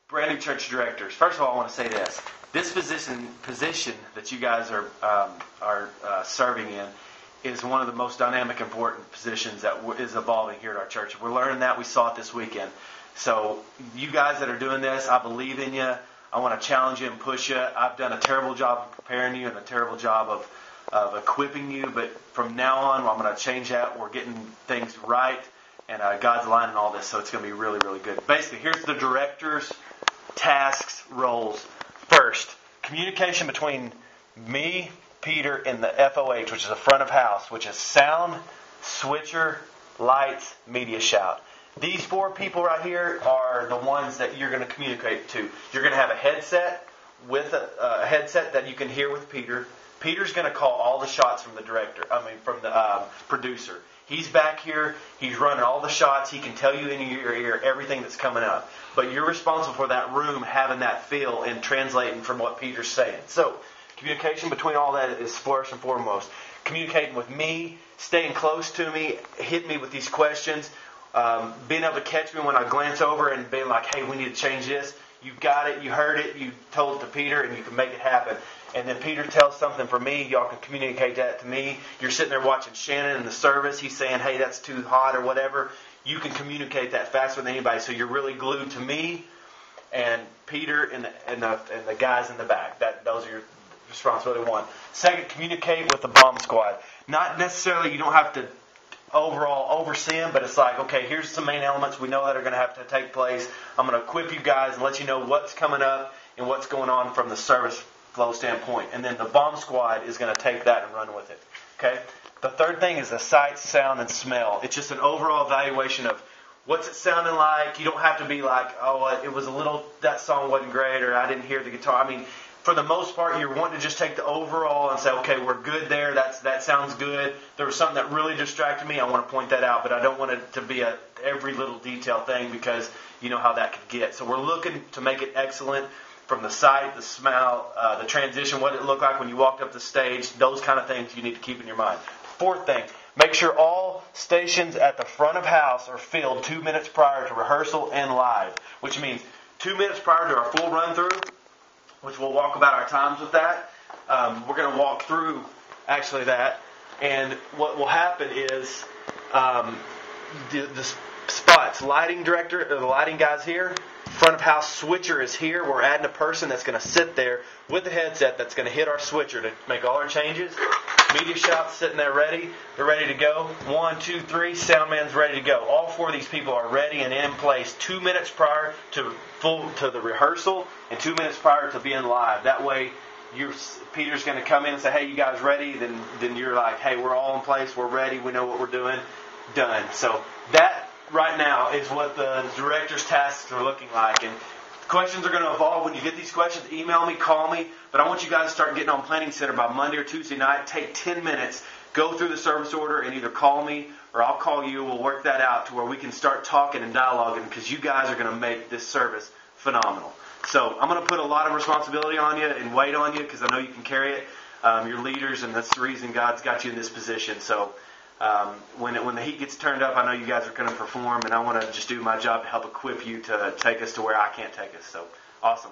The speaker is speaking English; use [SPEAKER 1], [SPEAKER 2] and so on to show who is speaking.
[SPEAKER 1] brand new church directors. First of all, I want to say this. This position that you guys are serving in is one of the most dynamic, important positions that is evolving here at our church. We're learning that. We saw it this weekend. So you guys that are doing this, I believe in you. I want to challenge you and push you. I've done a terrible job of preparing you and a terrible job of equipping you. But from now on, I'm going to change that. We're getting things right. And God's aligning all this, so it's going to be really, really good. Basically, here's the director's tasks, roles. First, communication between me, Peter, and the FOH, which is the front of house, which is sound, switcher, lights, media shout. These 4 people right here are the ones that you're going to communicate to. You're going to have a headset with a headset that you can hear with Peter. Peter's going to call all the shots from the from the producer. He's back here. He's running all the shots. He can tell you in your ear everything that's coming up. But you're responsible for that room having that feel and translating from what Peter's saying. So, communication between all that is first and foremost. Communicating with me, staying close to me, hit me with these questions, being able to catch me when I glance over and being like, hey, we need to change this. You got it. You heard it. You told it to Peter, and you can make it happen. And then Peter tells something for me. Y'all can communicate that to me. You're sitting there watching Shannon in the service. He's saying, hey, that's too hot or whatever. You can communicate that faster than anybody. So you're really glued to me and Peter and the guys in the back. Those are your responsibility one. Second, communicate with the bomb squad. Not necessarily, you don't have to overall oversee them, but it's like, okay, here's some main elements we know that are going to have to take place. I'm going to equip you guys and let you know what's coming up and what's going on from the service flow standpoint. And then the bomb squad is going to take that and run with it. Okay? The third thing is the sight, sound, and smell. It's just an overall evaluation of what's it sounding like. You don't have to be like, oh, it was a little, that song wasn't great, or I didn't hear the guitar. I mean, for the most part, you're wanting to just take the overall and say, okay, we're good there. That sounds good. There was something that really distracted me. I want to point that out, but I don't want it to be every little detail thing because you know how that could get. So we're looking to make it excellent. From the sight, the smell, the transition, what it looked like when you walked up the stage, those kind of things you need to keep in your mind. Fourth thing, make sure all stations at the front of house are filled 2 minutes prior to rehearsal and live, which means 2 minutes prior to our full run-through, which we'll walk about our times with that. We're going to walk through actually that, and what will happen is the spots, lighting director, the lighting guy's here. Front of house switcher is here. We're adding a person that's going to sit there with the headset that's going to hit our switcher to make all our changes. Media shop's sitting there ready. They're ready to go. 1, 2, 3. Sound man's ready to go. All 4 of these people are ready and in place 2 minutes prior to the rehearsal and 2 minutes prior to being live. That way, Peter's going to come in and say, hey, you guys ready? Then you're like, hey, we're all in place. We're ready. We know what we're doing. Done. So that right now is what the director's tasks are looking like. And questions are going to evolve. When you get these questions, email me, call me. But I want you guys to start getting on Planning Center by Monday or Tuesday night. Take 10 minutes. Go through the service order and either call me or I'll call you. We'll work that out to where we can start talking and dialoguing because you guys are going to make this service phenomenal. So I'm going to put a lot of responsibility on you and weight on you because I know you can carry it. You're leaders, and that's the reason God's got you in this position. So when the heat gets turned up, I know you guys are going to perform, and I want to just do my job to help equip you to take us to where I can't take us. So, awesome.